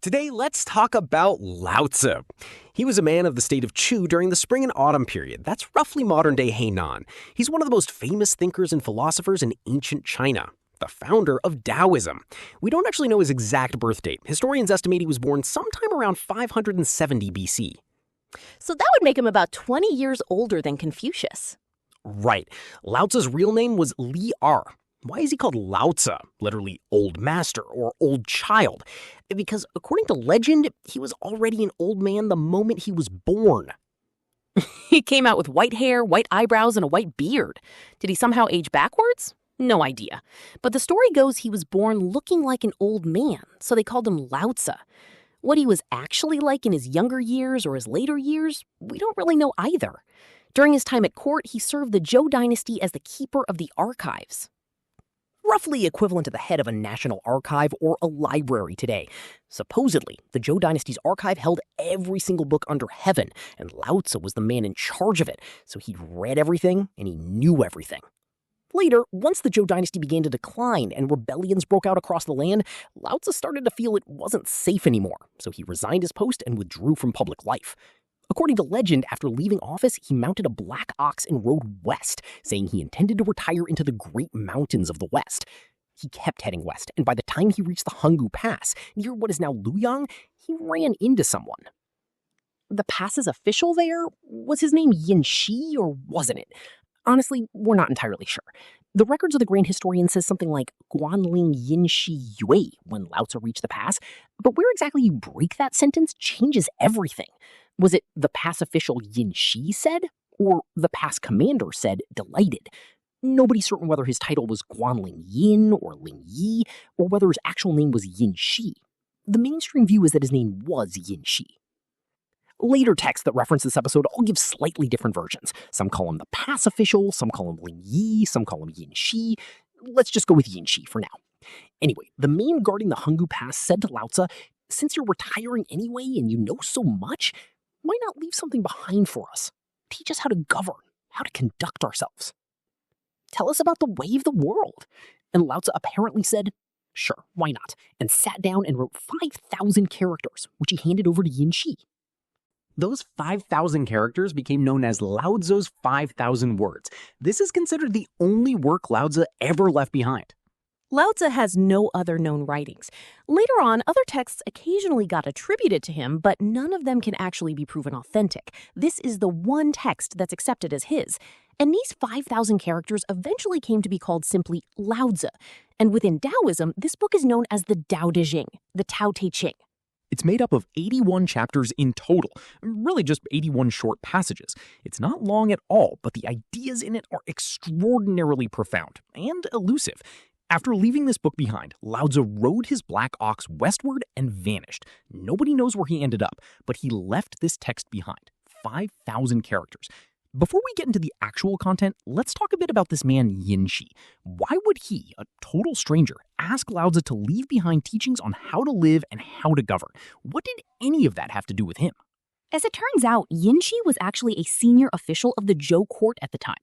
Today, let's talk about Laozi. He was a man of the state of Chu during the spring and autumn period. That's roughly modern-day Hainan. He's one of the most famous thinkers and philosophers in ancient China, the founder of Taoism. We don't actually know his exact birth date. Historians estimate he was born sometime around 570 BC. So that would make him about 20 years older than Confucius. Right. Laozi's real name was Li Er. Why is he called Laozi, literally old master or old child? Because according to legend, he was already an old man the moment he was born. He came out with white hair, white eyebrows, and a white beard. Did he somehow age backwards? No idea. But the story goes he was born looking like an old man, so they called him Laozi. What he was actually like in his younger years or his later years, we don't really know either. During his time at court, he served the Zhou dynasty as the keeper of the archives. Roughly equivalent to the head of a national archive or a library today. Supposedly, the Zhou dynasty's archive held every single book under heaven, and Laozi was the man in charge of it, so he'd read everything and he knew everything. Later, once the Zhou dynasty began to decline and rebellions broke out across the land, Laozi started to feel it wasn't safe anymore, so he resigned his post and withdrew from public life. According to legend, after leaving office, he mounted a black ox and rode west, saying he intended to retire into the great mountains of the west. He kept heading west, and by the time he reached the Hangu Pass, near what is now Luoyang, he ran into someone. The pass's official there? Was his name Yin Xi, or wasn't it? Honestly, we're not entirely sure. The records of the grand historian says something like Guanling Yin Xi Yue when Laozi reached the pass, but where exactly you break that sentence changes everything. Was it the pass official Yin Xi said, or the pass commander said delighted? Nobody's certain whether his title was Guanling Yin or Ling Yi, or whether his actual name was Yin Xi. The mainstream view is that his name was Yin Xi. Later texts that reference this episode all give slightly different versions. Some call him the pass official, some call him Ling Yi, some call him Yin Xi. Let's just go with Yin Xi for now. Anyway, the man guarding the Hangu Pass said to Laozi, "Since you're retiring anyway and you know so much, why not leave something behind for us? Teach us how to govern, how to conduct ourselves. Tell us about the way of the world." And Laozi apparently said, "Sure, why not?" and sat down and wrote 5,000 characters, which he handed over to Yin Xi. Those 5,000 characters became known as Laozi's 5,000 words. This is considered the only work Laozi ever left behind. Laozi has no other known writings. Later on, other texts occasionally got attributed to him, but none of them can actually be proven authentic. This is the one text that's accepted as his. And these 5,000 characters eventually came to be called simply Laozi. And within Taoism, this book is known as the Daodejing, the Tao Te Ching. It's made up of 81 chapters in total, really just 81 short passages. It's not long at all, but the ideas in it are extraordinarily profound and elusive. After leaving this book behind, Laozi rode his black ox westward and vanished. Nobody knows where he ended up, but he left this text behind, 5,000 characters. Before we get into the actual content, let's talk a bit about this man Yin Xi. Why would he, a total stranger, ask Laozi to leave behind teachings on how to live and how to govern? What did any of that have to do with him? As it turns out, Yin Xi was actually a senior official of the Zhou court at the time.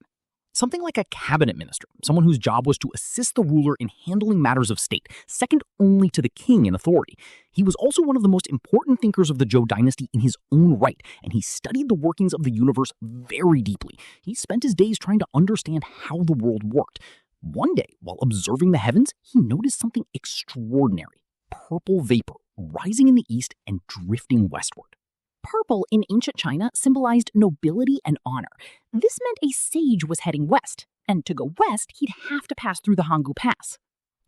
Something like a cabinet minister, someone whose job was to assist the ruler in handling matters of state, second only to the king in authority. He was also one of the most important thinkers of the Zhou dynasty in his own right, and he studied the workings of the universe very deeply. He spent his days trying to understand how the world worked. One day, while observing the heavens, he noticed something extraordinary: purple vapor rising in the east and drifting westward. Purple in ancient China symbolized nobility and honor. This meant a sage was heading west, and to go west, he'd have to pass through the Hangu Pass.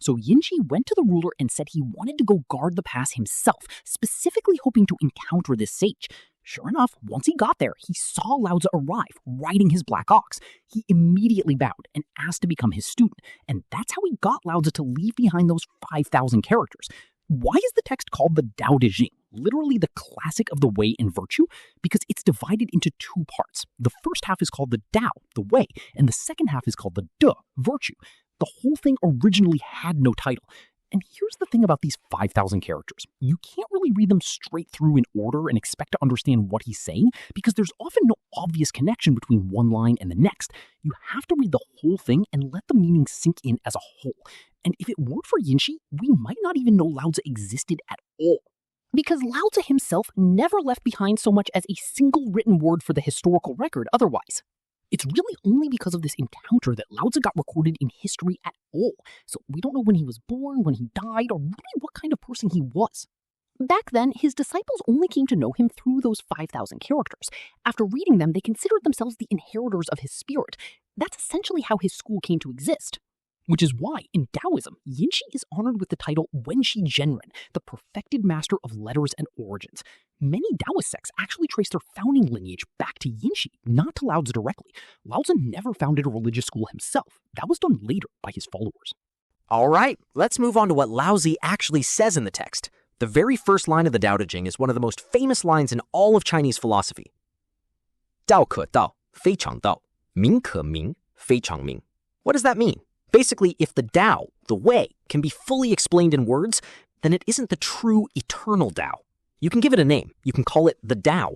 So Yin Xi went to the ruler and said he wanted to go guard the pass himself, specifically hoping to encounter this sage. Sure enough, once he got there, he saw Laozi arrive, riding his black ox. He immediately bowed and asked to become his student, and that's how he got Laozi to leave behind those 5,000 characters. Why is the text called the Daodejing, literally the classic of the way and virtue? Because it's divided into two parts. The first half is called the Dao, the way, and the second half is called the De, virtue. The whole thing originally had no title. And here's the thing about these 5,000 characters. You can't really read them straight through in order and expect to understand what he's saying, because there's often no obvious connection between one line and the next. You have to read the whole thing and let the meaning sink in as a whole. And if it weren't for Yin Xi, we might not even know Laozi existed at all. Because Laozi himself never left behind so much as a single written word for the historical record otherwise. It's really only because of this encounter that Laozi got recorded in history at all, so we don't know when he was born, when he died, or really what kind of person he was. Back then, his disciples only came to know him through those 5,000 characters. After reading them, they considered themselves the inheritors of his spirit. That's essentially how his school came to exist. Which is why, in Taoism, Yin Xi is honored with the title Wenxi Zhenren, the perfected master of letters and origins. Many Taoist sects actually trace their founding lineage back to Yin Xi, not to Laozi directly. Laozi never founded a religious school himself. That was done later by his followers. All right, let's move on to what Laozi actually says in the text. The very first line of the Daodejing is one of the most famous lines in all of Chinese philosophy. 道可道,非常道,名可名,非常名. What does that mean? Basically, if the Tao, the way, can be fully explained in words, then it isn't the true eternal Tao. You can give it a name, you can call it the Tao,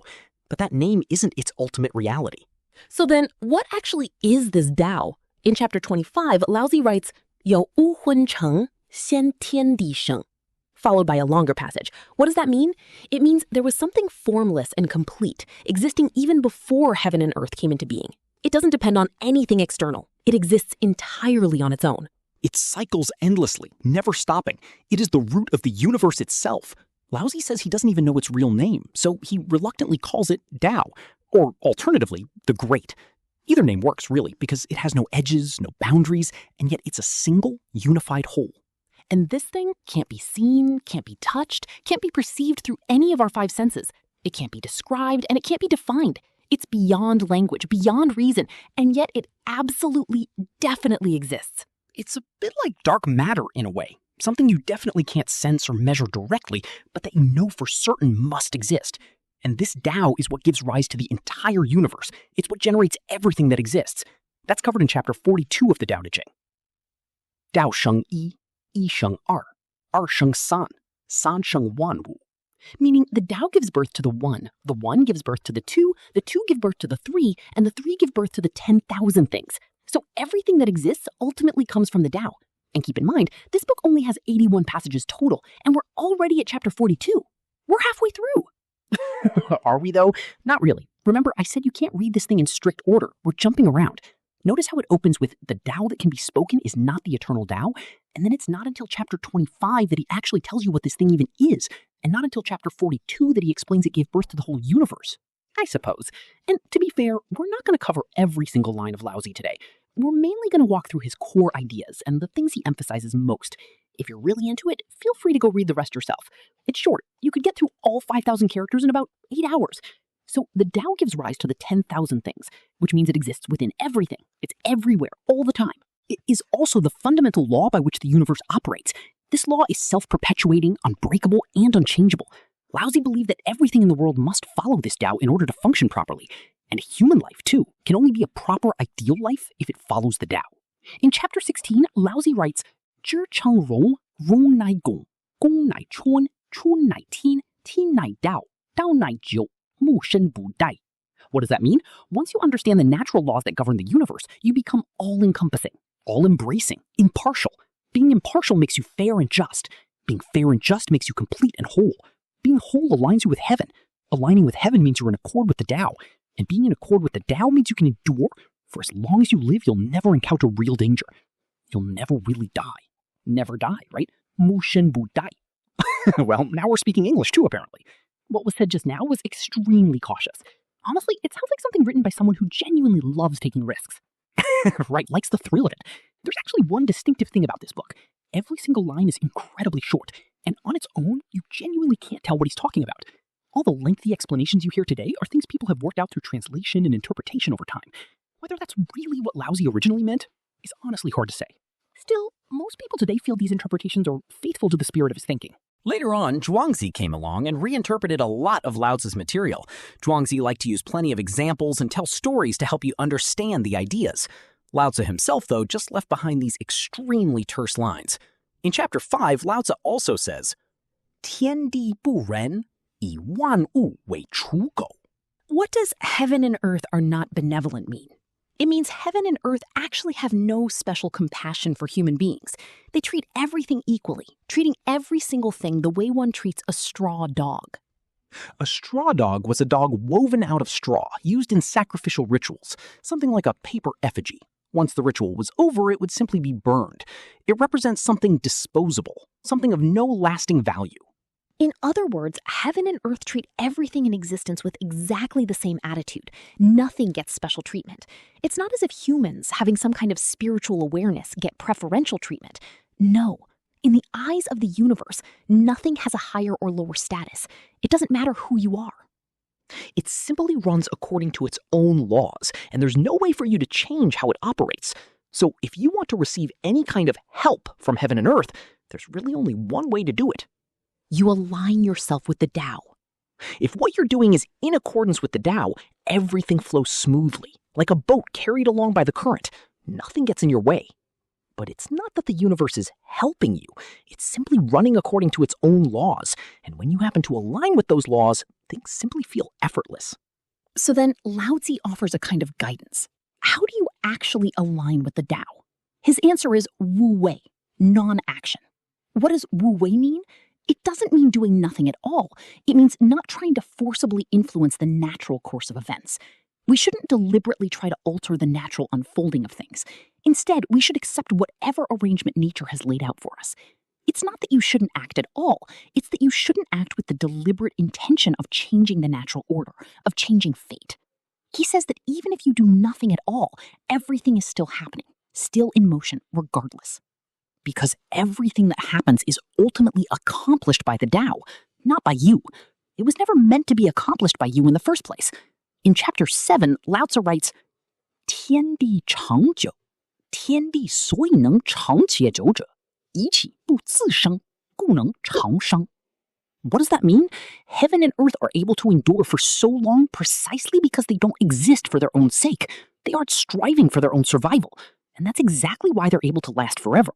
but that name isn't its ultimate reality. So then, what actually is this Tao? In chapter 25, Laozi writes, 有物混成,先天地生, followed by a longer passage. What does that mean? It means there was something formless and complete, existing even before heaven and earth came into being. It doesn't depend on anything external. It exists entirely on its own. It cycles endlessly, never stopping. It is the root of the universe itself. Laozi says he doesn't even know its real name, so he reluctantly calls it Tao, or alternatively, the Great. Either name works, really, because it has no edges, no boundaries, and yet it's a single, unified whole. And this thing can't be seen, can't be touched, can't be perceived through any of our five senses. It can't be described, and it can't be defined. It's beyond language, beyond reason, and yet it absolutely, definitely exists. It's a bit like dark matter in a way, something you definitely can't sense or measure directly, but that you know for certain must exist. And this Tao is what gives rise to the entire universe. It's what generates everything that exists. That's covered in chapter 42 of the Daodejing. Dao sheng yi, yi sheng er sheng san, san sheng wan wu. Meaning the Tao gives birth to the one gives birth to the two give birth to the three, and the three give birth to the 10,000 things. So everything that exists ultimately comes from the Tao. And keep in mind, this book only has 81 passages total, and we're already at chapter 42. We're halfway through. Are we though? Not really. Remember, I said you can't read this thing in strict order. We're jumping around. Notice how it opens with the Tao that can be spoken is not the eternal Tao, and then it's not until chapter 25 that he actually tells you what this thing even is, and not until chapter 42 that he explains it gave birth to the whole universe. I suppose. And to be fair, we're not going to cover every single line of Laozi today. We're mainly going to walk through his core ideas and the things he emphasizes most. If you're really into it, feel free to go read the rest yourself. It's short. You could get through all 5,000 characters in about 8 hours. So the Tao gives rise to the 10,000 things, which means it exists within everything. It's everywhere, all the time. It is also the fundamental law by which the universe operates. This law is self-perpetuating, unbreakable, and unchangeable. Laozi believed that everything in the world must follow this Tao in order to function properly. And human life, too, can only be a proper ideal life if it follows the Tao. In chapter 16, Laozi writes, 知常容,容乃公,公乃春,春乃天,天乃道,道乃久,木生不殆. What does that mean? Once you understand the natural laws that govern the universe, you become all-encompassing, all-embracing, impartial. Being impartial makes you fair and just. Being fair and just makes you complete and whole. Being whole aligns you with heaven. Aligning with heaven means you're in accord with the Tao. And being in accord with the Tao means you can endure. For as long as you live, you'll never encounter real danger. You'll never really die. Never die, right? Mu shen bu dai. Well, now we're speaking English too, apparently. What was said just now was extremely cautious. Honestly, it sounds like something written by someone who genuinely loves taking risks. Right, likes the thrill of it. There's actually one distinctive thing about this book. Every single line is incredibly short, and on its own, you genuinely can't tell what he's talking about. All the lengthy explanations you hear today are things people have worked out through translation and interpretation over time. Whether that's really what Laozi originally meant is honestly hard to say. Still, most people today feel these interpretations are faithful to the spirit of his thinking. Later on, Zhuangzi came along and reinterpreted a lot of Laozi's material. Zhuangzi liked to use plenty of examples and tell stories to help you understand the ideas. Laozi himself, though, just left behind these extremely terse lines. In chapter 5, Laozi also says, 天地不仁,以万物为刍狗. What does heaven and earth are not benevolent mean? It means heaven and earth actually have no special compassion for human beings. They treat everything equally, treating every single thing the way one treats a straw dog. A straw dog was a dog woven out of straw, used in sacrificial rituals, something like a paper effigy. Once the ritual was over, it would simply be burned. It represents something disposable, something of no lasting value. In other words, heaven and earth treat everything in existence with exactly the same attitude. Nothing gets special treatment. It's not as if humans, having some kind of spiritual awareness, get preferential treatment. No. In the eyes of the universe, nothing has a higher or lower status. It doesn't matter who you are. It simply runs according to its own laws, and there's no way for you to change how it operates. So if you want to receive any kind of help from heaven and earth, there's really only one way to do it. You align yourself with the Tao. If what you're doing is in accordance with the Tao, everything flows smoothly, like a boat carried along by the current. Nothing gets in your way. But it's not that the universe is helping you. It's simply running according to its own laws. And when you happen to align with those laws, things simply feel effortless. So then Laozi offers a kind of guidance. How do you actually align with the Tao? His answer is Wu Wei, non-action. What does Wu Wei mean? It doesn't mean doing nothing at all. It means not trying to forcibly influence the natural course of events. We shouldn't deliberately try to alter the natural unfolding of things. Instead, we should accept whatever arrangement nature has laid out for us. It's not that you shouldn't act at all. It's that you shouldn't act with the deliberate intention of changing the natural order, of changing fate. He says that even if you do nothing at all, everything is still happening, still in motion, regardless. Because everything that happens is ultimately accomplished by the Tao, not by you. It was never meant to be accomplished by you in the first place. In chapter 7, Lao Tzu writes, 天地长久，天地所以能长且久者，以其不自生，故能长生. What does that mean? Heaven and earth are able to endure for so long precisely because they don't exist for their own sake. They aren't striving for their own survival. And that's exactly why they're able to last forever.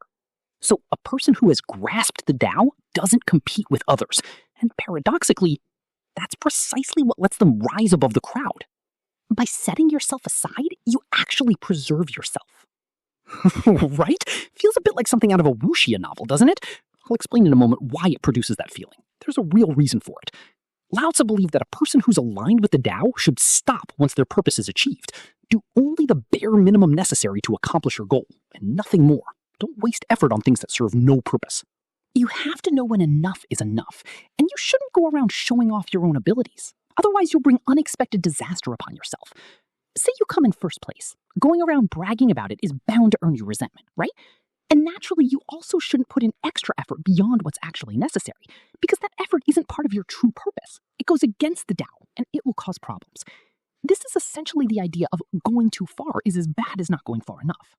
So a person who has grasped the Tao doesn't compete with others. And paradoxically, that's precisely what lets them rise above the crowd. By setting yourself aside, you actually preserve yourself. Right? Feels a bit like something out of a wuxia novel, doesn't it? I'll explain in a moment why it produces that feeling. There's a real reason for it. Lao Tzu believed that a person who's aligned with the Tao should stop once their purpose is achieved. Do only the bare minimum necessary to accomplish your goal, and nothing more. Don't waste effort on things that serve no purpose. You have to know when enough is enough, and you shouldn't go around showing off your own abilities. Otherwise, you'll bring unexpected disaster upon yourself. Say you come in first place. Going around bragging about it is bound to earn you resentment, right? And naturally, you also shouldn't put in extra effort beyond what's actually necessary, because that effort isn't part of your true purpose. It goes against the Tao, and it will cause problems. This is essentially the idea of going too far is as bad as not going far enough.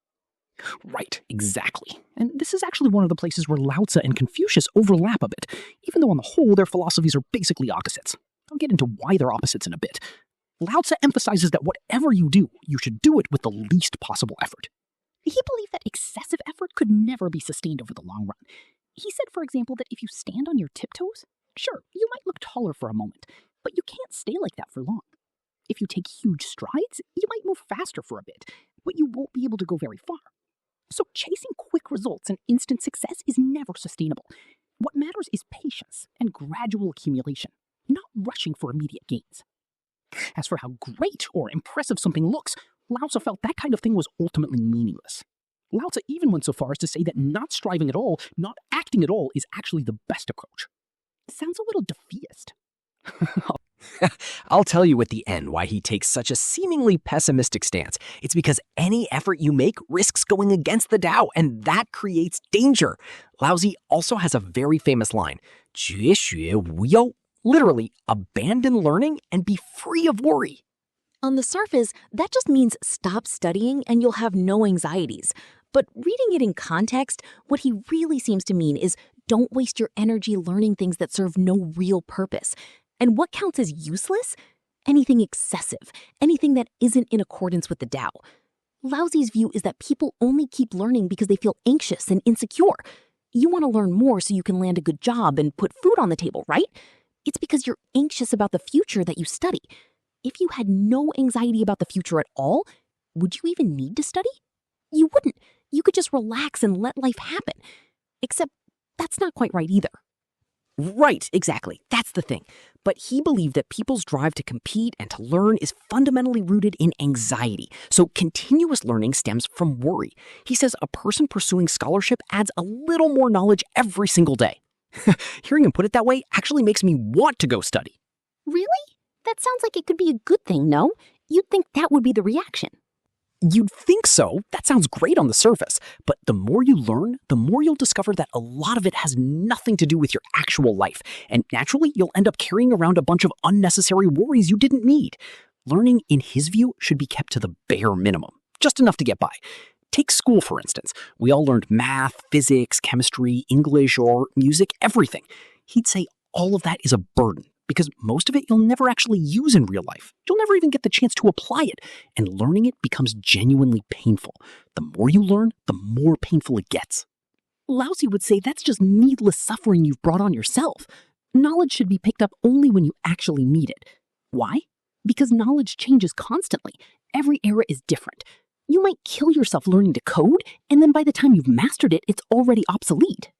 Right, exactly. And this is actually one of the places where Lao Tzu and Confucius overlap a bit, even though on the whole their philosophies are basically opposites. I'll get into why they're opposites in a bit. Lao Tzu emphasizes that whatever you do, you should do it with the least possible effort. He believed that excessive effort could never be sustained over the long run. He said, for example, that if you stand on your tiptoes, sure, you might look taller for a moment, but you can't stay like that for long. If you take huge strides, you might move faster for a bit, but you won't be able to go very far. So chasing quick results and instant success is never sustainable. What matters is patience and gradual accumulation, not rushing for immediate gains. As for how great or impressive something looks, Lao Tzu felt that kind of thing was ultimately meaningless. Lao Tzu even went so far as to say that not striving at all, not acting at all, is actually the best approach. Sounds a little defeatist. I'll tell you at the end why he takes such a seemingly pessimistic stance. It's because any effort you make risks going against the Tao, and that creates danger. Laozi also has a very famous line, 绝学无忧, literally, abandon learning and be free of worry. On the surface, that just means stop studying and you'll have no anxieties. But reading it in context, what he really seems to mean is don't waste your energy learning things that serve no real purpose. And what counts as useless? Anything excessive, anything that isn't in accordance with the Tao. Laozi's view is that people only keep learning because they feel anxious and insecure. You want to learn more so you can land a good job and put food on the table, right? It's because you're anxious about the future that you study. If you had no anxiety about the future at all, would you even need to study? You wouldn't. You could just relax and let life happen. Except that's not quite right either. Right, exactly. That's the thing. But he believed that people's drive to compete and to learn is fundamentally rooted in anxiety. So continuous learning stems from worry. He says a person pursuing scholarship adds a little more knowledge every single day. Hearing him put it that way actually makes me want to go study. Really? That sounds like it could be a good thing, no? You'd think that would be the reaction. You'd think so. That sounds great on the surface. But the more you learn, the more you'll discover that a lot of it has nothing to do with your actual life. And naturally, you'll end up carrying around a bunch of unnecessary worries you didn't need. Learning, in his view, should be kept to the bare minimum, just enough to get by. Take school, for instance. We all learned math, physics, chemistry, English, or music, everything. He'd say all of that is a burden, because most of it you'll never actually use in real life. You'll never even get the chance to apply it, and learning it becomes genuinely painful. The more you learn, the more painful it gets. Laozi would say that's just needless suffering you've brought on yourself. Knowledge should be picked up only when you actually need it. Why? Because knowledge changes constantly. Every era is different. You might kill yourself learning to code, and then by the time you've mastered it, it's already obsolete.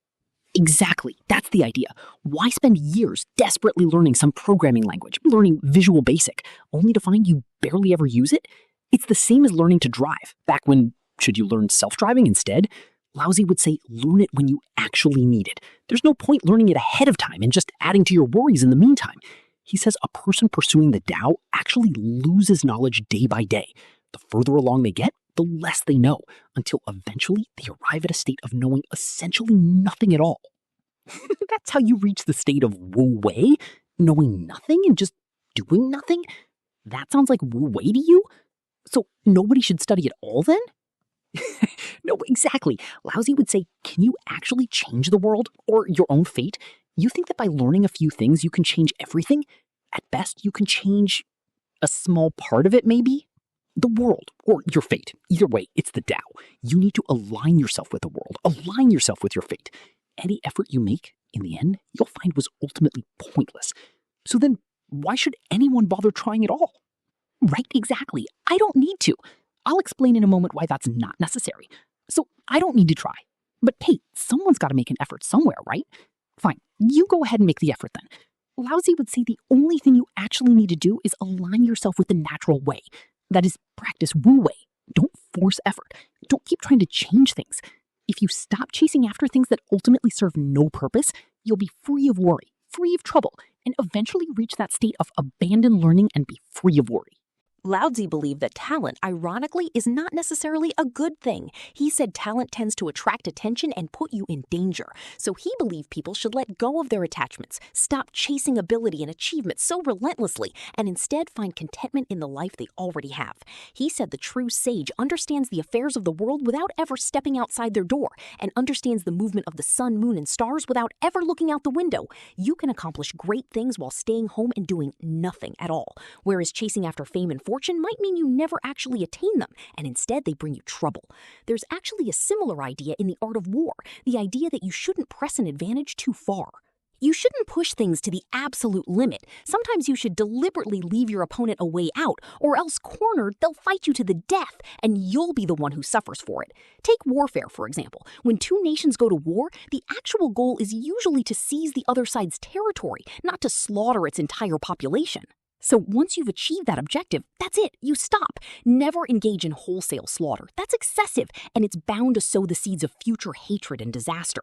Exactly, that's the idea. Why spend years desperately learning some programming language, learning Visual Basic, only to find you barely ever use it? It's the same as learning to drive. Back when, should you learn self-driving instead? Laozi would say, learn it when you actually need it. There's no point learning it ahead of time and just adding to your worries in the meantime. He says a person pursuing the Tao actually loses knowledge day by day. The further along they get, the less they know, until eventually they arrive at a state of knowing essentially nothing at all. That's how you reach the state of Wu Wei? Knowing nothing and just doing nothing? That sounds like Wu Wei to you? So nobody should study at all then? No, exactly. Laozi would say, can you actually change the world or your own fate? You think that by learning a few things you can change everything? At best, you can change a small part of it, maybe? The world, or your fate. Either way, it's the Tao. You need to align yourself with the world, align yourself with your fate. Any effort you make, in the end, you'll find was ultimately pointless. So then, why should anyone bother trying at all? Right, exactly. I don't need to. I'll explain in a moment why that's not necessary. So I don't need to try. But hey, someone's got to make an effort somewhere, right? Fine, you go ahead and make the effort then. Laozi would say the only thing you actually need to do is align yourself with the natural way. That is, practice Wu Wei. Don't force effort. Don't keep trying to change things. If you stop chasing after things that ultimately serve no purpose, you'll be free of worry, free of trouble, and eventually reach that state of abandon learning and be free of worry. Laozi believed that talent, ironically, is not necessarily a good thing. He said talent tends to attract attention and put you in danger. So he believed people should let go of their attachments, stop chasing ability and achievement so relentlessly, and instead find contentment in the life they already have. He said the true sage understands the affairs of the world without ever stepping outside their door, and understands the movement of the sun, moon, and stars without ever looking out the window. You can accomplish great things while staying home and doing nothing at all, whereas chasing after fame and fortune might mean you never actually attain them, and instead they bring you trouble. There's actually a similar idea in the art of war, the idea that you shouldn't press an advantage too far. You shouldn't push things to the absolute limit. Sometimes you should deliberately leave your opponent a way out, or else cornered, they'll fight you to the death, and you'll be the one who suffers for it. Take warfare, for example. When two nations go to war, the actual goal is usually to seize the other side's territory, not to slaughter its entire population. So once you've achieved that objective, that's it. You stop. Never engage in wholesale slaughter. That's excessive, and it's bound to sow the seeds of future hatred and disaster.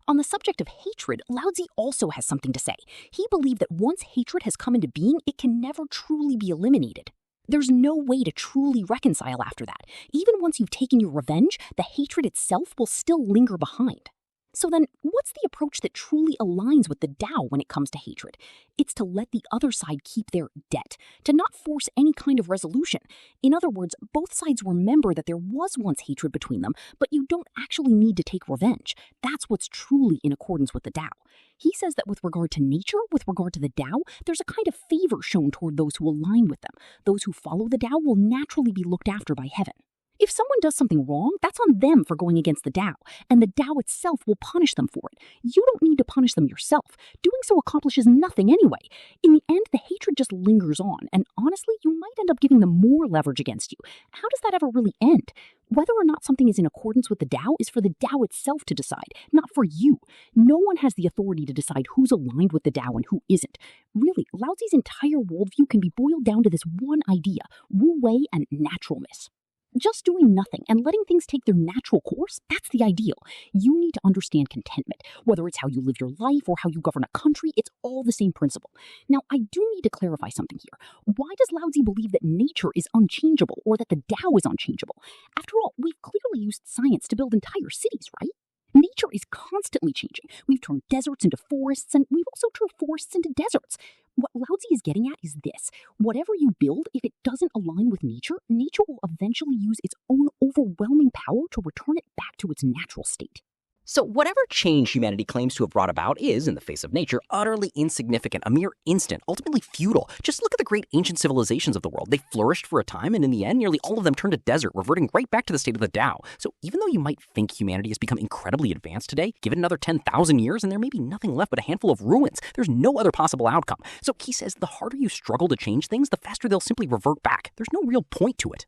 On the subject of hatred, Laozi also has something to say. He believed that once hatred has come into being, it can never truly be eliminated. There's no way to truly reconcile after that. Even once you've taken your revenge, the hatred itself will still linger behind. So then, what's the approach that truly aligns with the Tao when it comes to hatred? It's to let the other side keep their debt, to not force any kind of resolution. In other words, both sides remember that there was once hatred between them, but you don't actually need to take revenge. That's what's truly in accordance with the Tao. He says that with regard to nature, with regard to the Tao, there's a kind of favor shown toward those who align with them. Those who follow the Tao will naturally be looked after by heaven. If someone does something wrong, that's on them for going against the Tao, and the Tao itself will punish them for it. You don't need to punish them yourself. Doing so accomplishes nothing anyway. In the end, the hatred just lingers on, and honestly, you might end up giving them more leverage against you. How does that ever really end? Whether or not something is in accordance with the Tao is for the Tao itself to decide, not for you. No one has the authority to decide who's aligned with the Tao and who isn't. Really, Laozi's entire worldview can be boiled down to this one idea: Wu Wei and naturalness. Just doing nothing and letting things take their natural course, that's the ideal. You need to understand contentment. Whether it's how you live your life or how you govern a country, it's all the same principle. Now, I do need to clarify something here. Why does Laozi believe that nature is unchangeable or that the Tao is unchangeable? After all, we've clearly used science to build entire cities, right? Nature is constantly changing. We've turned deserts into forests, and we've also turned forests into deserts. What Laozi is getting at is this: whatever you build, if it doesn't align with nature, nature will eventually use its own overwhelming power to return it back to its natural state. So whatever change humanity claims to have brought about is, in the face of nature, utterly insignificant, a mere instant, ultimately futile. Just look at the great ancient civilizations of the world. They flourished for a time, and in the end, nearly all of them turned to desert, reverting right back to the state of the Tao. So even though you might think humanity has become incredibly advanced today, give it another 10,000 years and there may be nothing left but a handful of ruins. There's no other possible outcome. So he says the harder you struggle to change things, the faster they'll simply revert back. There's no real point to it.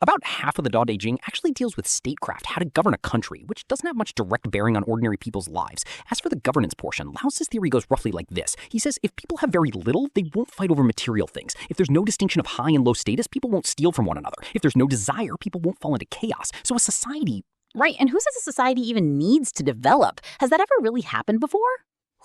About half of the Daodejing actually deals with statecraft, how to govern a country, which doesn't have much direct bearing on ordinary people's lives. As for the governance portion, Laozi's theory goes roughly like this. He says if people have very little, they won't fight over material things. If there's no distinction of high and low status, people won't steal from one another. If there's no desire, people won't fall into chaos. So a society... Right, and who says a society even needs to develop? Has that ever really happened before?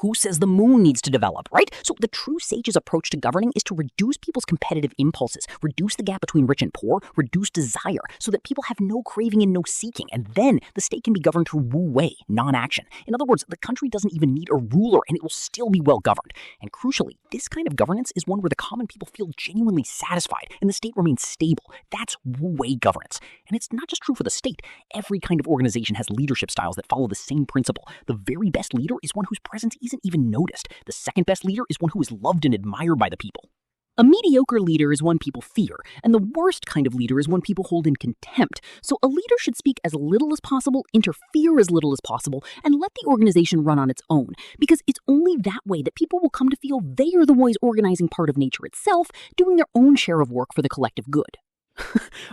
Who says the moon needs to develop, right? So the true sage's approach to governing is to reduce people's competitive impulses, reduce the gap between rich and poor, reduce desire, so that people have no craving and no seeking, and then the state can be governed through Wu Wei, non-action. In other words, the country doesn't even need a ruler, and it will still be well governed. And crucially, this kind of governance is one where the common people feel genuinely satisfied, and the state remains stable. That's Wu Wei governance. And it's not just true for the state. Every kind of organization has leadership styles that follow the same principle. The very best leader is one whose presence isn't even noticed. The second best leader is one who is loved and admired by the people. A mediocre leader is one people fear, and the worst kind of leader is one people hold in contempt. So a leader should speak as little as possible, interfere as little as possible, and let the organization run on its own. Because it's only that way that people will come to feel they are the ones organizing part of nature itself, doing their own share of work for the collective good.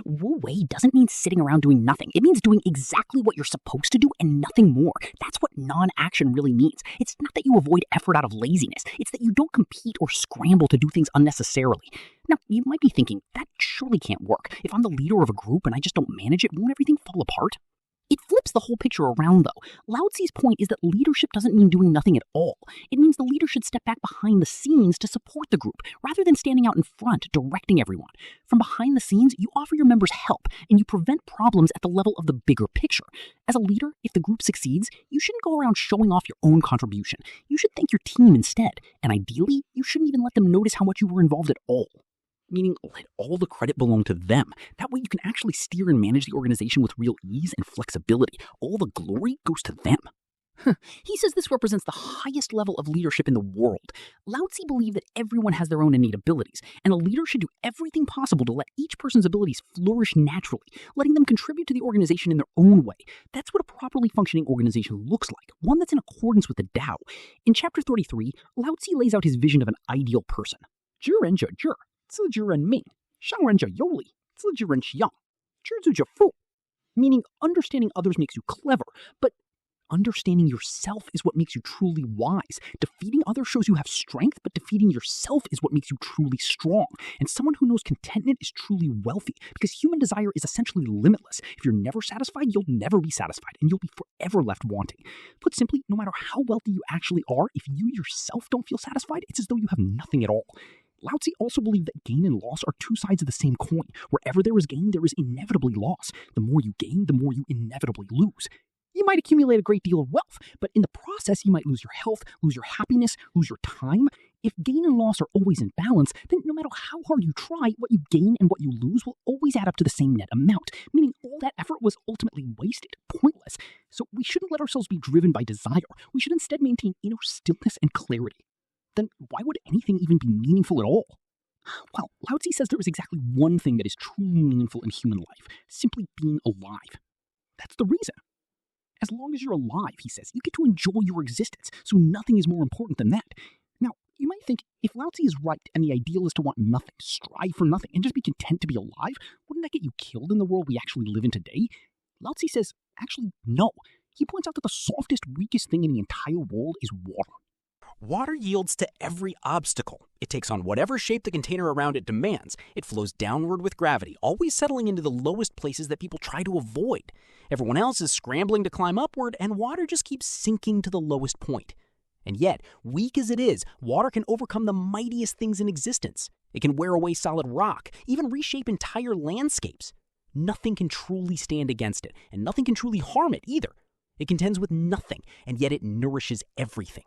Wu Wei doesn't mean sitting around doing nothing. It means doing exactly what you're supposed to do and nothing more. That's what non-action really means. It's not that you avoid effort out of laziness. It's that you don't compete or scramble to do things unnecessarily. Now, you might be thinking, that surely can't work. If I'm the leader of a group and I just don't manage it, won't everything fall apart? It flips the whole picture around, though. Laozi's point is that leadership doesn't mean doing nothing at all. It means the leader should step back behind the scenes to support the group, rather than standing out in front, directing everyone. From behind the scenes, you offer your members help, and you prevent problems at the level of the bigger picture. As a leader, if the group succeeds, you shouldn't go around showing off your own contribution. You should thank your team instead, and ideally, you shouldn't even let them notice how much you were involved at all. Meaning, let all the credit belong to them. That way you can actually steer and manage the organization with real ease and flexibility. All the glory goes to them. He says this represents the highest level of leadership in the world. Laozi believed that everyone has their own innate abilities, and a leader should do everything possible to let each person's abilities flourish naturally, letting them contribute to the organization in their own way. That's what a properly functioning organization looks like, one that's in accordance with the Tao. In chapter 33, Laozi lays out his vision of an ideal person. 知人者智, 自知人命, 上人者有理, 自知人其样, 知足者富. Meaning, understanding others makes you clever, but understanding yourself is what makes you truly wise. Defeating others shows you have strength, but defeating yourself is what makes you truly strong. And someone who knows contentment is truly wealthy, because human desire is essentially limitless. If you're never satisfied, you'll never be satisfied, and you'll be forever left wanting. Put simply, no matter how wealthy you actually are, if you yourself don't feel satisfied, it's as though you have nothing at all. Laozi also believed that gain and loss are two sides of the same coin. Wherever there is gain, there is inevitably loss. The more you gain, the more you inevitably lose. You might accumulate a great deal of wealth, but in the process, you might lose your health, lose your happiness, lose your time. If gain and loss are always in balance, then no matter how hard you try, what you gain and what you lose will always add up to the same net amount, meaning all that effort was ultimately wasted, pointless. So we shouldn't let ourselves be driven by desire. We should instead maintain inner stillness and clarity. Then why would anything even be meaningful at all? Well, Laozi says there is exactly one thing that is truly meaningful in human life, simply being alive. That's the reason. As long as you're alive, he says, you get to enjoy your existence, so nothing is more important than that. Now, you might think, If Laozi is right and the ideal is to want nothing, strive for nothing, and just be content to be alive, wouldn't that get you killed in the world we actually live in today? Laozi says, actually, no. He points out that the softest, weakest thing in the entire world is water. Water yields to every obstacle. It takes on whatever shape the container around it demands. It flows downward with gravity, always settling into the lowest places that people try to avoid. Everyone else is scrambling to climb upward, and water just keeps sinking to the lowest point. And yet, weak as it is, water can overcome the mightiest things in existence. It can wear away solid rock, even reshape entire landscapes. Nothing can truly stand against it, and nothing can truly harm it either. It contends with nothing, and yet it nourishes everything.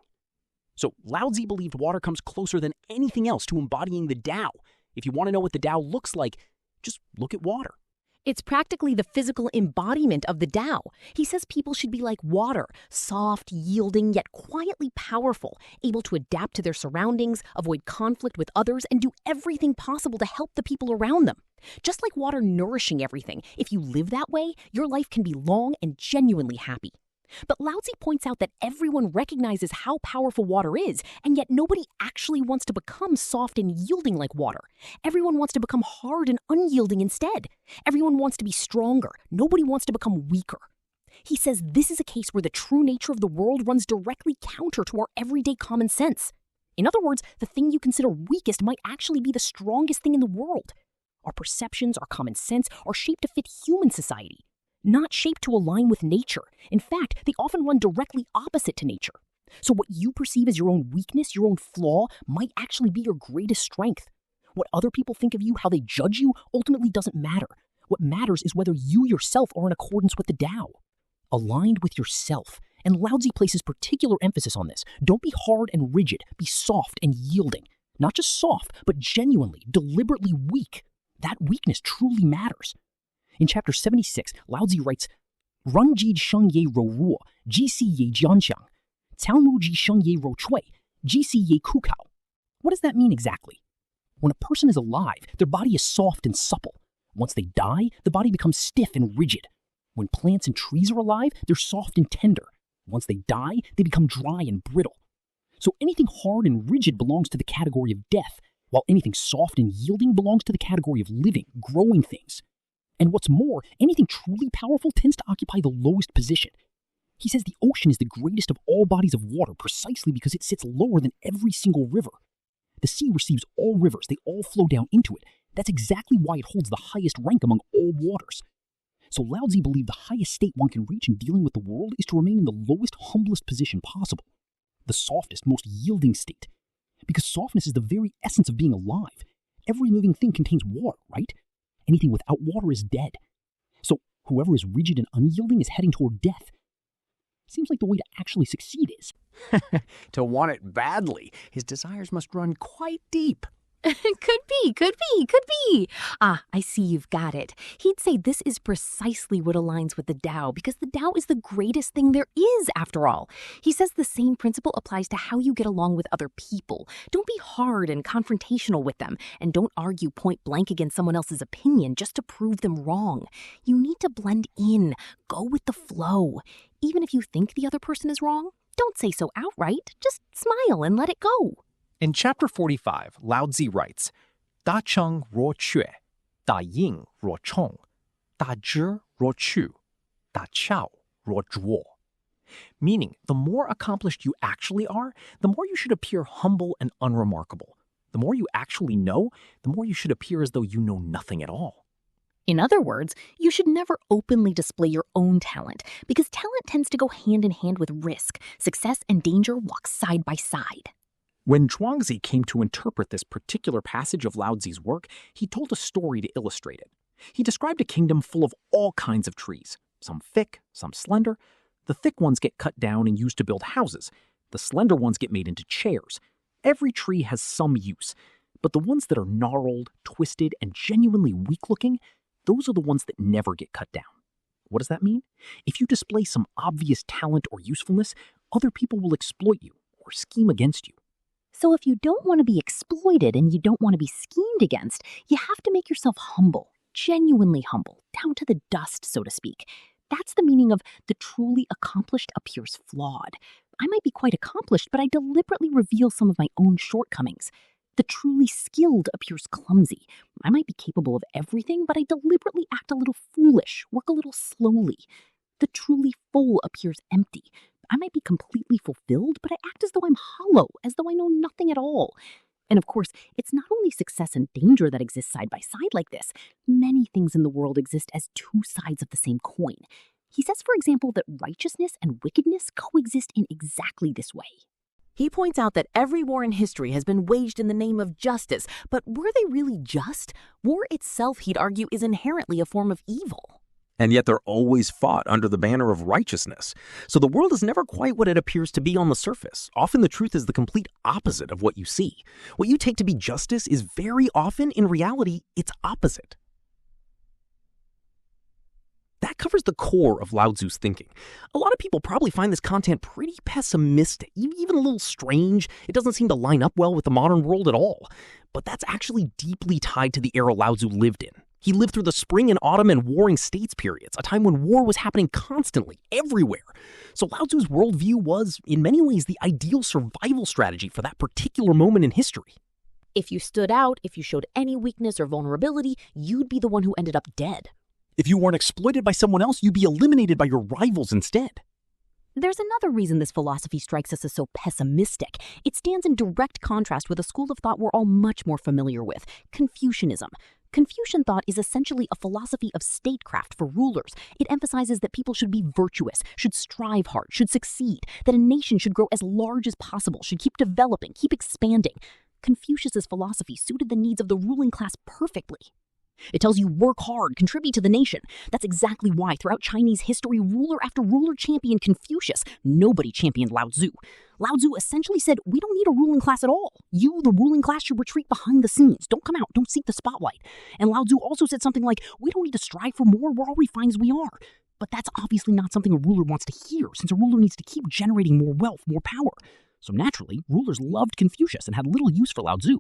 So Laozi believed water comes closer than anything else to embodying the Tao. If you want to know what the Tao looks like, just look at water. It's practically the physical embodiment of the Tao. He says people should be like water, soft, yielding, yet quietly powerful, able to adapt to their surroundings, avoid conflict with others, and do everything possible to help the people around them. Just like water nourishing everything, if you live that way, your life can be long and genuinely happy. But Laozi points out that everyone recognizes how powerful water is, and yet nobody actually wants to become soft and yielding like water. Everyone wants to become hard and unyielding instead. Everyone wants to be stronger. Nobody wants to become weaker. He says this is a case where the true nature of the world runs directly counter to our everyday common sense. In other words, the thing you consider weakest might actually be the strongest thing in the world. Our perceptions, our common sense, are shaped to fit human society, not shaped to align with nature. In fact, they often run directly opposite to nature. So what you perceive as your own weakness, your own flaw, might actually be your greatest strength. What other people think of you, how they judge you, ultimately doesn't matter. What matters is whether you yourself are in accordance with the Tao, aligned with yourself. And Laozi places particular emphasis on this. Don't be hard and rigid, be soft and yielding. Not just soft, but genuinely, deliberately weak. That weakness truly matters. In chapter 76, Laozi writes, Run ji sheng ye ro ruo, ji si ye jianxiang, cao mu ji sheng ye ro chui, ji si ye ku kao. What does that mean exactly? When a person is alive, their body is soft and supple. Once they die, the body becomes stiff and rigid. When plants and trees are alive, they're soft and tender. Once they die, they become dry and brittle. So anything hard and rigid belongs to the category of death, while anything soft and yielding belongs to the category of living, growing things. And what's more, anything truly powerful tends to occupy the lowest position. He says the ocean is the greatest of all bodies of water precisely because it sits lower than every single river. The sea receives all rivers, they all flow down into it. That's exactly why it holds the highest rank among all waters. So Laozi believed the highest state one can reach in dealing with the world is to remain in the lowest, humblest position possible. The softest, most yielding state. Because softness is the very essence of being alive. Every living thing contains water, right? Anything without water is dead. So whoever is rigid and unyielding is heading toward death. Seems like the way to actually succeed is. To want it badly, his desires must run quite deep. Could be. I see you've got it. He'd say this is precisely what aligns with the Tao, because the Tao is the greatest thing there is, after all. He says the same principle applies to how you get along with other people. Don't be hard and confrontational with them, and don't argue point blank against someone else's opinion just to prove them wrong. You need to blend in, go with the flow. Even if you think the other person is wrong, don't say so outright. Just smile and let it go. In chapter 45, Laozi writes, Da cheng ruo que, da ying ruo chong, da zhi ruo chu, da qiao ruo zhuo. Meaning, the more accomplished you actually are, the more you should appear humble and unremarkable. The more you actually know, the more you should appear as though you know nothing at all. In other words, you should never openly display your own talent, because talent tends to go hand in hand with risk. Success and danger walk side by side. When Zhuangzi came to interpret this particular passage of Laozi's work, he told a story to illustrate it. He described a kingdom full of all kinds of trees, some thick, some slender. The thick ones get cut down and used to build houses. The slender ones get made into chairs. Every tree has some use, but the ones that are gnarled, twisted, and genuinely weak-looking, those are the ones that never get cut down. What does that mean? If you display some obvious talent or usefulness, other people will exploit you or scheme against you. So if you don't want to be exploited and you don't want to be schemed against, you have to make yourself humble, genuinely humble, down to the dust, so to speak. That's the meaning of the truly accomplished appears flawed. I might be quite accomplished, but I deliberately reveal some of my own shortcomings. The truly skilled appears clumsy. I might be capable of everything, but I deliberately act a little foolish, work a little slowly. The truly full appears empty. I might be completely fulfilled, but I act as though I'm hollow, as though I know nothing at all. And of course, it's not only success and danger that exist side by side like this. Many things in the world exist as two sides of the same coin. He says, for example, that righteousness and wickedness coexist in exactly this way. He points out that every war in history has been waged in the name of justice, but were they really just? War itself, he'd argue, is inherently a form of evil. And yet they're always fought under the banner of righteousness. So the world is never quite what it appears to be on the surface. Often the truth is the complete opposite of what you see. What you take to be justice is very often, in reality, its opposite. That covers the core of Lao Tzu's thinking. A lot of people probably find this content pretty pessimistic, even a little strange. It doesn't seem to line up well with the modern world at all. But that's actually deeply tied to the era Lao Tzu lived in. He lived through the spring and autumn and warring states periods, a time when war was happening constantly, everywhere. So Lao Tzu's worldview was, in many ways, the ideal survival strategy for that particular moment in history. If you stood out, if you showed any weakness or vulnerability, you'd be the one who ended up dead. If you weren't exploited by someone else, you'd be eliminated by your rivals instead. There's another reason this philosophy strikes us as so pessimistic. It stands in direct contrast with a school of thought we're all much more familiar with, Confucianism. Confucian thought is essentially a philosophy of statecraft for rulers. It emphasizes that people should be virtuous, should strive hard, should succeed, that a nation should grow as large as possible, should keep developing, keep expanding. Confucius's philosophy suited the needs of the ruling class perfectly. It tells you work hard, contribute to the nation. That's exactly why throughout Chinese history, ruler after ruler championed Confucius. Nobody championed Lao Tzu. Lao Tzu essentially said, we don't need a ruling class at all. You, the ruling class, should retreat behind the scenes. Don't come out. Don't seek the spotlight. And Lao Tzu also said something like, we don't need to strive for more. We're already fine as we are. But that's obviously not something a ruler wants to hear, since a ruler needs to keep generating more wealth, more power. So naturally, rulers loved Confucius and had little use for Lao Tzu.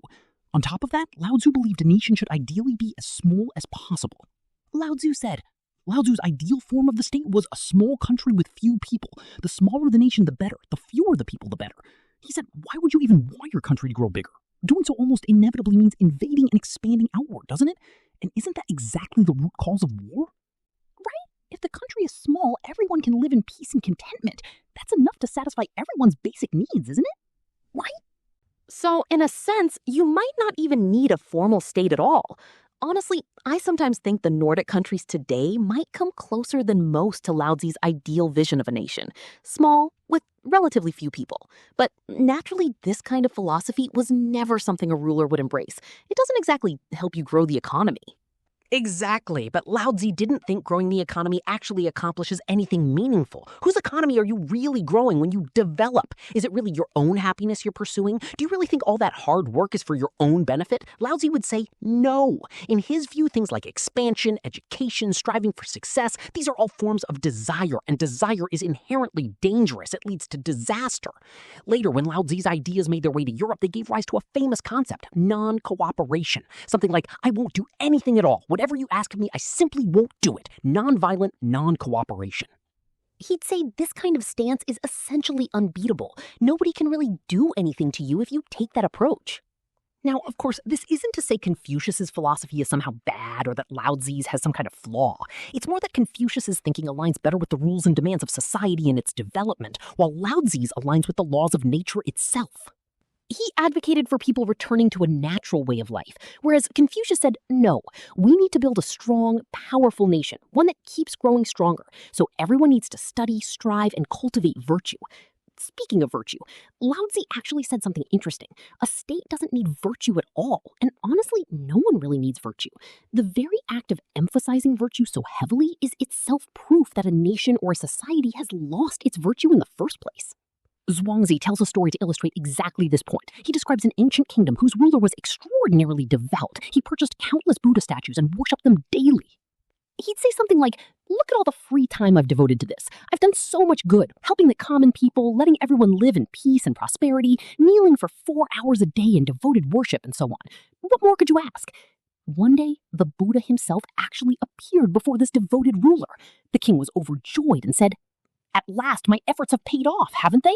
On top of that, Lao Tzu believed a nation should ideally be as small as possible. Lao Tzu said, Lao Tzu's ideal form of the state was a small country with few people. The smaller the nation, the better. The fewer the people, the better. He said, why would you even want your country to grow bigger? Doing so almost inevitably means invading and expanding outward, doesn't it? And isn't that exactly the root cause of war? Right? If the country is small, everyone can live in peace and contentment. That's enough to satisfy everyone's basic needs, isn't it? Right? So, in a sense, you might not even need a formal state at all. Honestly, I sometimes think the Nordic countries today might come closer than most to Lao Tzu's ideal vision of a nation. Small, with relatively few people. But naturally, this kind of philosophy was never something a ruler would embrace. It doesn't exactly help you grow the economy. Exactly, but Lao Tzu didn't think growing the economy actually accomplishes anything meaningful. Whose economy are you really growing when you develop? Is it really your own happiness you're pursuing? Do you really think all that hard work is for your own benefit? Lao Tzu would say no. In his view, things like expansion, education, striving for success, these are all forms of desire, and desire is inherently dangerous. It leads to disaster. Later, when Lao Tzu's ideas made their way to Europe, they gave rise to a famous concept, non-cooperation. Something like, I won't do anything at all. Whatever you ask of me, I simply won't do it. Nonviolent non-cooperation. He'd say this kind of stance is essentially unbeatable. Nobody can really do anything to you if you take that approach. Now, of course, this isn't to say Confucius's philosophy is somehow bad or that Lao Tzu's has some kind of flaw. It's more that Confucius's thinking aligns better with the rules and demands of society and its development, while Lao Tzu's aligns with the laws of nature itself. He advocated for people returning to a natural way of life, whereas Confucius said, no, we need to build a strong, powerful nation, one that keeps growing stronger. So everyone needs to study, strive, and cultivate virtue. Speaking of virtue, Lao Tzu actually said something interesting. A state doesn't need virtue at all, and honestly, no one really needs virtue. The very act of emphasizing virtue so heavily is itself proof that a nation or a society has lost its virtue in the first place. Zhuangzi tells a story to illustrate exactly this point. He describes an ancient kingdom whose ruler was extraordinarily devout. He purchased countless Buddha statues and worshipped them daily. He'd say something like, look at all the free time I've devoted to this. I've done so much good, helping the common people, letting everyone live in peace and prosperity, kneeling for 4 hours a day in devoted worship, and so on. What more could you ask? One day, the Buddha himself actually appeared before this devoted ruler. The king was overjoyed and said, at last, my efforts have paid off, haven't they?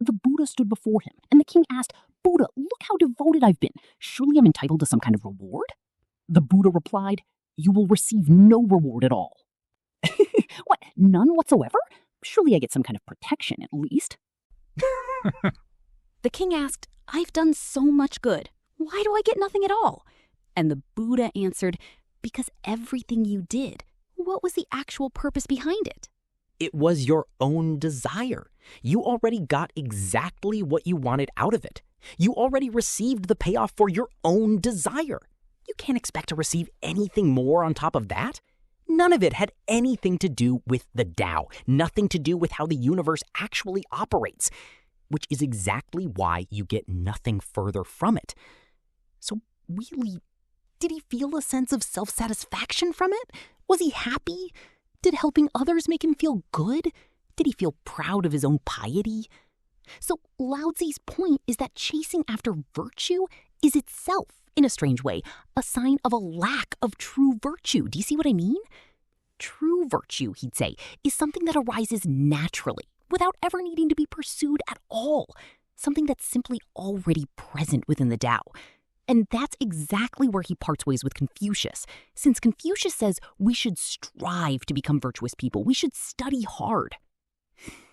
the Buddha stood before him, and the king asked, "Buddha, look how devoted I've been. Surely I'm entitled to some kind of reward?" The Buddha replied, "You will receive no reward at all." What, none whatsoever? Surely I get some kind of protection at least. The king asked, "I've done so much good. Why do I get nothing at all?" And the Buddha answered, "Because everything you did, what was the actual purpose behind it?" It was your own desire. You already got exactly what you wanted out of it. You already received the payoff for your own desire. You can't expect to receive anything more on top of that. None of it had anything to do with the Tao, nothing to do with how the universe actually operates, which is exactly why you get nothing further from it. So really, did he feel a sense of self-satisfaction from it? Was he happy? Did helping others make him feel good? Did he feel proud of his own piety? So Laozi's point is that chasing after virtue is itself, in a strange way, a sign of a lack of true virtue. Do you see what I mean? True virtue, he'd say, is something that arises naturally, without ever needing to be pursued at all. Something that's simply already present within the Tao. And that's exactly where he parts ways with Confucius, since Confucius says we should strive to become virtuous people. We should study hard.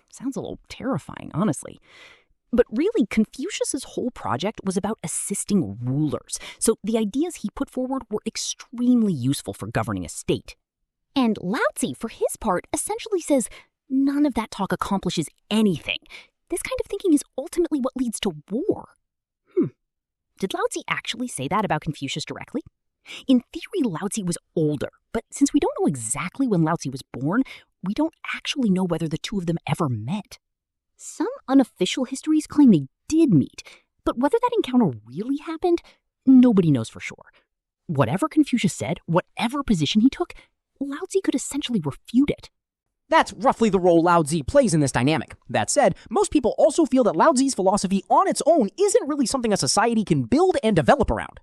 Sounds a little terrifying, honestly. But really, Confucius's whole project was about assisting rulers, so the ideas he put forward were extremely useful for governing a state. And Laozi, for his part, essentially says none of that talk accomplishes anything. This kind of thinking is ultimately what leads to war. Did Laozi actually say that about Confucius directly? In theory, Laozi was older, but since we don't know exactly when Laozi was born, we don't actually know whether the two of them ever met. Some unofficial histories claim they did meet, but whether that encounter really happened, nobody knows for sure. Whatever Confucius said, whatever position he took, Laozi could essentially refute it. That's roughly the role Laozi plays in this dynamic. That said, most people also feel that Laozi's philosophy on its own isn't really something a society can build and develop around.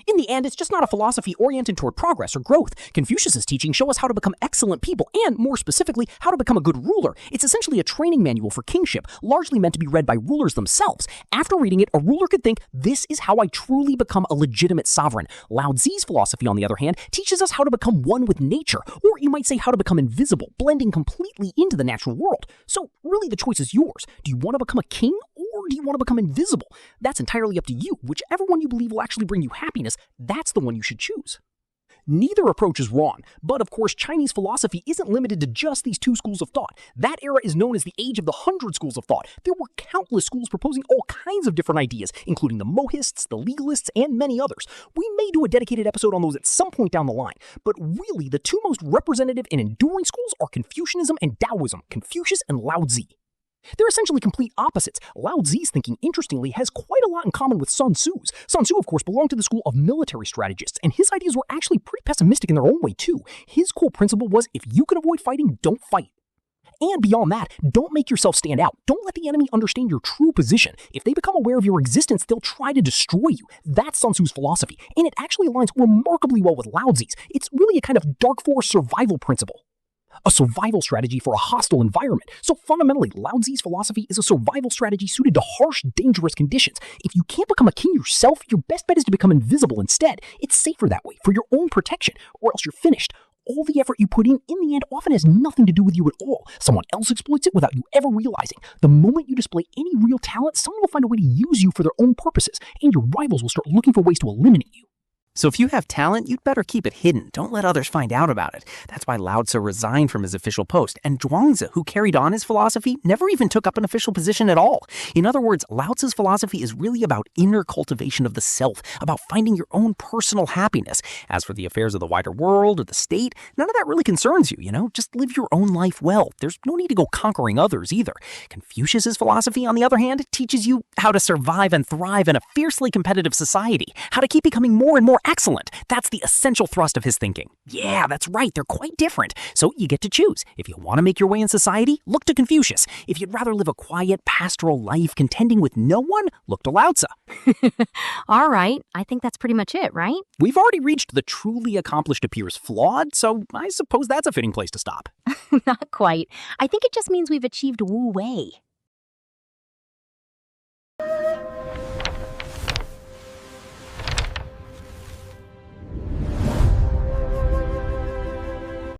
In the end, it's just not a philosophy oriented toward progress or growth. Confucius's teachings show us how to become excellent people and, more specifically, how to become a good ruler. It's essentially a training manual for kingship, largely meant to be read by rulers themselves. After reading it, a ruler could think, this is how I truly become a legitimate sovereign. Laozi's philosophy, on the other hand, teaches us how to become one with nature, or you might say how to become invisible, blending completely into the natural world. So, really the choice is yours. Do you want to become a king, or do you want to become invisible? That's entirely up to you. Whichever one you believe will actually bring you happiness, that's the one you should choose. Neither approach is wrong, but of course Chinese philosophy isn't limited to just these two schools of thought. That era is known as the Age of the 100 Schools of Thought. There were countless schools proposing all kinds of different ideas, including the Mohists, the Legalists, and many others. We may do a dedicated episode on those at some point down the line, but really the two most representative and enduring schools are Confucianism and Taoism, Confucius and Laozi. They're essentially complete opposites. Laozi's thinking, interestingly, has quite a lot in common with Sun Tzu's. Sun Tzu, of course, belonged to the school of military strategists, and his ideas were actually pretty pessimistic in their own way, too. His core principle was, if you can avoid fighting, don't fight. And beyond that, don't make yourself stand out. Don't let the enemy understand your true position. If they become aware of your existence, they'll try to destroy you. That's Sun Tzu's philosophy, and it actually aligns remarkably well with Laozi's. It's really a kind of dark force survival principle. A survival strategy for a hostile environment. So fundamentally, Laozi's philosophy is a survival strategy suited to harsh, dangerous conditions. If you can't become a king yourself, your best bet is to become invisible instead. It's safer that way, for your own protection, or else you're finished. All the effort you put in the end, often has nothing to do with you at all. Someone else exploits it without you ever realizing. The moment you display any real talent, someone will find a way to use you for their own purposes, and your rivals will start looking for ways to eliminate you. So if you have talent, you'd better keep it hidden. Don't let others find out about it. That's why Lao Tzu resigned from his official post, and Zhuangzi, who carried on his philosophy, never even took up an official position at all. In other words, Lao Tzu's philosophy is really about inner cultivation of the self, about finding your own personal happiness. As for the affairs of the wider world or the state, none of that really concerns you, Just live your own life well. There's no need to go conquering others either. Confucius's philosophy, on the other hand, teaches you how to survive and thrive in a fiercely competitive society, how to keep becoming more and more excellent. That's the essential thrust of his thinking. Yeah, that's right. They're quite different. So you get to choose. If you want to make your way in society, look to Confucius. If you'd rather live a quiet, pastoral life contending with no one, look to Lao Tzu. All right. I think that's pretty much it, right? We've already reached the truly accomplished appears flawed, so I suppose that's a fitting place to stop. Not quite. I think it just means we've achieved Wu Wei.